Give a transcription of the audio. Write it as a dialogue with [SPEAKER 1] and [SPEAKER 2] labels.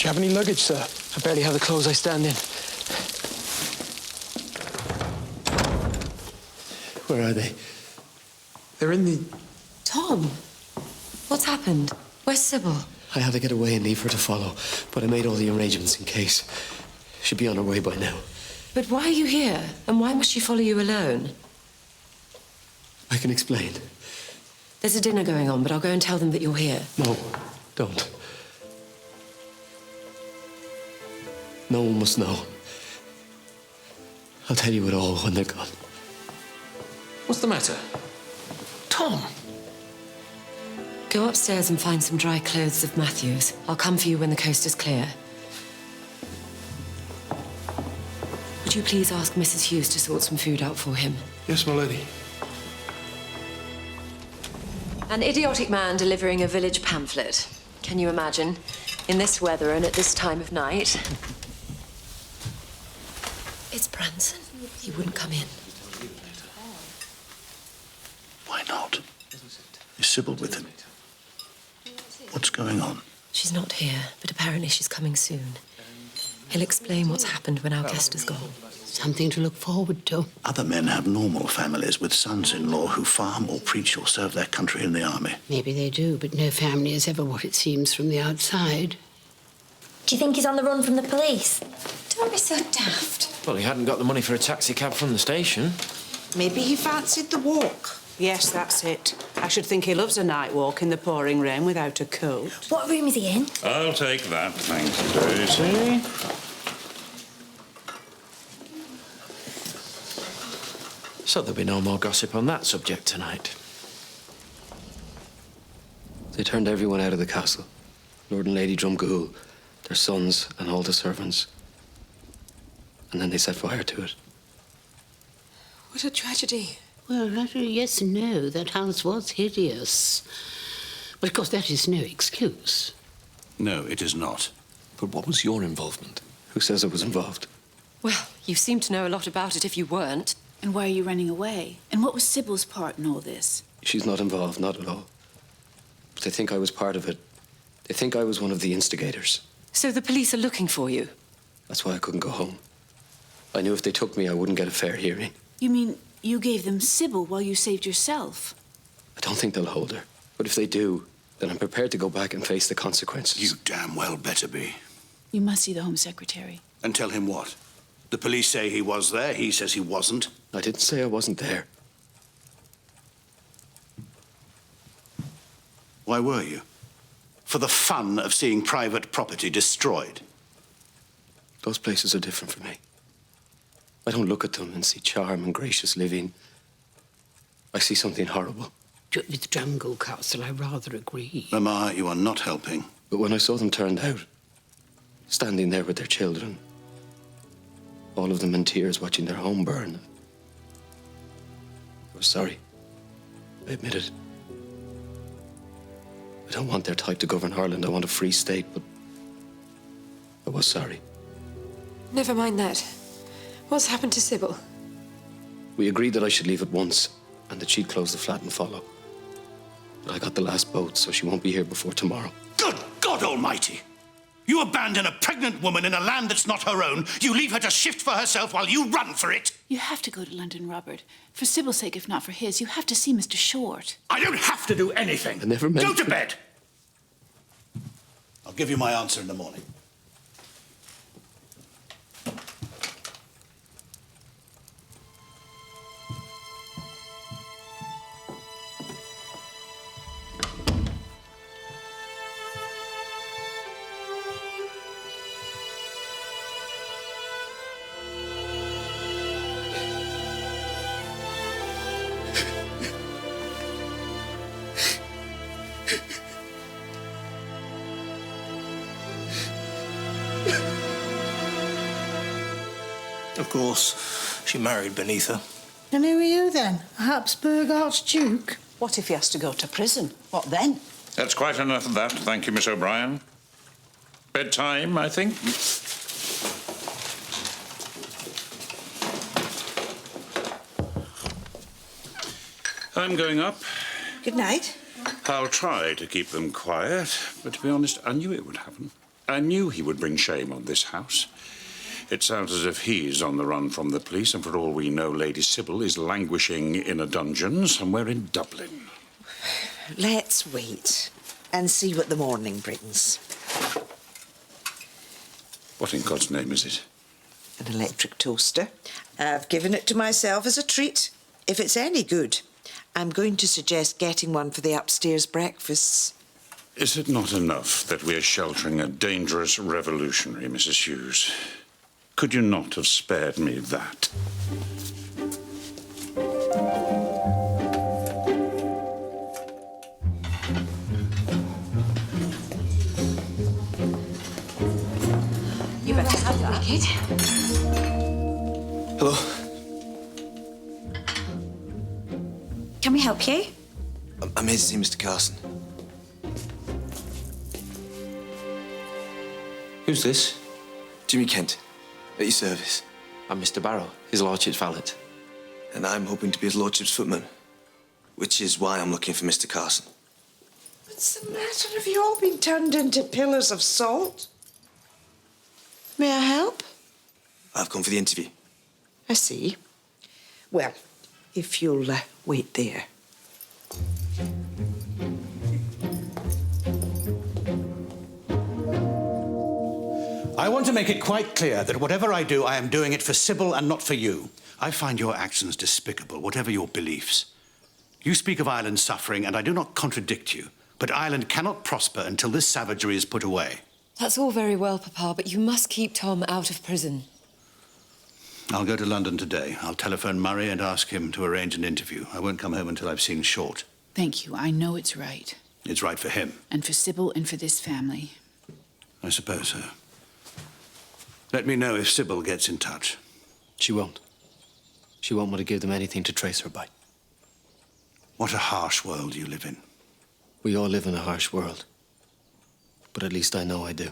[SPEAKER 1] you have any luggage, sir? I barely have the clothes I stand in.
[SPEAKER 2] Where are they?
[SPEAKER 1] They're in the...
[SPEAKER 3] Tom, what's happened? Where's Sybil?
[SPEAKER 2] I had to get away and leave her to follow, but I made all the arrangements in case. She'll be on her way by now.
[SPEAKER 3] But why are you here? And why must she follow you alone?
[SPEAKER 2] I can explain.
[SPEAKER 3] There's a dinner going on, but I'll go and tell them that you're here.
[SPEAKER 2] No, don't. No one must know. I'll tell you it all when they're gone.
[SPEAKER 1] What's the matter? Tom!
[SPEAKER 3] Go upstairs and find some dry clothes of Matthew's. I'll come for you when the coast is clear. Would you please ask Mrs. Hughes to sort some food out for him?
[SPEAKER 1] Yes, my lady.
[SPEAKER 3] An idiotic man delivering a village pamphlet. Can you imagine? In this weather and at this time of night. It's Branson. He wouldn't come in.
[SPEAKER 4] Why not? Is Sybil with him? What's going on?
[SPEAKER 3] She's not here, but apparently she's coming soon. He'll explain what's happened when our guest is gone.
[SPEAKER 5] Something to look forward to.
[SPEAKER 4] Other men have normal families with sons-in-law who farm or preach or serve their country in the army.
[SPEAKER 5] Maybe they do, but no family is ever what it seems from the outside.
[SPEAKER 6] Do you think he's on the run from the police? Don't be so daft.
[SPEAKER 7] Well, he hadn't got the money for a taxi cab from the station.
[SPEAKER 8] Maybe he fancied the walk. Yes, that's it. I should think he loves a night walk in the pouring rain without a coat.
[SPEAKER 6] What room is he in?
[SPEAKER 9] I'll take that, thanks, Daisy.
[SPEAKER 7] So there'll be no more gossip on that subject tonight.
[SPEAKER 2] They turned everyone out of the castle. Lord and Lady Drumgoole, their sons and all the servants. And then they set fire to it.
[SPEAKER 3] What a tragedy.
[SPEAKER 5] Well, actually, yes and no. That house was hideous. But, of course, that is no excuse.
[SPEAKER 4] No, it is not.
[SPEAKER 2] But what was your involvement? Who says I was involved?
[SPEAKER 3] Well, you seem to know a lot about it if you weren't.
[SPEAKER 10] And why are you running away? And what was Sybil's part in all this?
[SPEAKER 2] She's not involved, not at all. But they think I was part of it. They think I was one of the instigators.
[SPEAKER 3] So the police are looking for you?
[SPEAKER 2] That's why I couldn't go home. I knew if they took me, I wouldn't get a fair hearing.
[SPEAKER 10] You mean you gave them Sybil while you saved yourself?
[SPEAKER 2] I don't think they'll hold her. But if they do, then I'm prepared to go back and face the consequences.
[SPEAKER 4] You damn well better be.
[SPEAKER 10] You must see the Home Secretary.
[SPEAKER 4] And tell him what? The police say he was there, he says he wasn't.
[SPEAKER 2] I didn't say I wasn't there.
[SPEAKER 4] Why were you? For the fun of seeing private property destroyed?
[SPEAKER 2] Those places are different for me. I don't look at them and see charm and gracious living. I see something horrible.
[SPEAKER 5] With Drumgoole Castle, I rather agree.
[SPEAKER 4] Mamma, you are not helping.
[SPEAKER 2] But when I saw them turned out, standing there with their children, all of them in tears watching their home burn, I was sorry. I admit it. I don't want their type to govern Ireland. I want a free state, but I was sorry.
[SPEAKER 3] Never mind that. What's happened to Sybil?
[SPEAKER 2] We agreed that I should leave at once and that she'd close the flat and follow. But I got the last boat, so she won't be here before tomorrow.
[SPEAKER 4] Good God Almighty! You abandon a pregnant woman in a land that's not her own. You leave her to shift for herself while you run for it.
[SPEAKER 10] You have to go to London, Robert. For Sybil's sake, if not for his, you have to see Mr. Short.
[SPEAKER 4] I don't have to do anything.
[SPEAKER 2] I never meant...
[SPEAKER 4] Go to bed! I'll give you my answer in the morning.
[SPEAKER 7] Of course, she married beneath her.
[SPEAKER 11] And who are you then? A Habsburg Archduke?
[SPEAKER 8] What if he has to go to prison? What then?
[SPEAKER 9] That's quite enough of that, thank you, Miss O'Brien. Bedtime, I think. I'm going up.
[SPEAKER 8] Good night.
[SPEAKER 9] I'll try to keep them quiet, but to be honest, I knew it would happen. I knew he would bring shame on this house. It sounds as if he's on the run from the police, and for all we know, Lady Sybil is languishing in a dungeon somewhere in Dublin.
[SPEAKER 12] Let's wait and see what the morning brings.
[SPEAKER 9] What in God's name is it?
[SPEAKER 12] An electric toaster. I've given it to myself as a treat. If it's any good, I'm going to suggest getting one for the upstairs breakfasts.
[SPEAKER 9] Is it not enough that we're sheltering a dangerous revolutionary, Mrs. Hughes? Could you not have spared me that?
[SPEAKER 3] You better have that, kid.
[SPEAKER 1] Hello?
[SPEAKER 6] Can we help you?
[SPEAKER 1] I'm here to see Mr. Carson. Who's this? Jimmy Kent, at your service.
[SPEAKER 2] I'm Mr. Barrow, his lordship's valet.
[SPEAKER 1] And I'm hoping to be his lordship's footman, which is why I'm looking for Mr. Carson.
[SPEAKER 12] What's the matter? Have you all been turned into pillars of salt? May I help?
[SPEAKER 1] I've come for the interview.
[SPEAKER 12] I see. Well, if you'll wait there.
[SPEAKER 4] I want to make it quite clear that whatever I do, I am doing it for Sybil and not for you. I find your actions despicable, whatever your beliefs. You speak of Ireland's suffering, and I do not contradict you. But Ireland cannot prosper until this savagery is put away.
[SPEAKER 3] That's all very well, Papa, but you must keep Tom out of prison.
[SPEAKER 4] I'll go to London today. I'll telephone Murray and ask him to arrange an interview. I won't come home until I've seen Short.
[SPEAKER 10] Thank you. I know it's right.
[SPEAKER 4] It's right for him.
[SPEAKER 10] And for Sybil and for this family.
[SPEAKER 4] I suppose so. Let me know if Sybil gets in touch.
[SPEAKER 2] She won't. She won't want to give them anything to trace her by.
[SPEAKER 4] What a harsh world you live in.
[SPEAKER 2] We all live in a harsh world. But at least I know I do.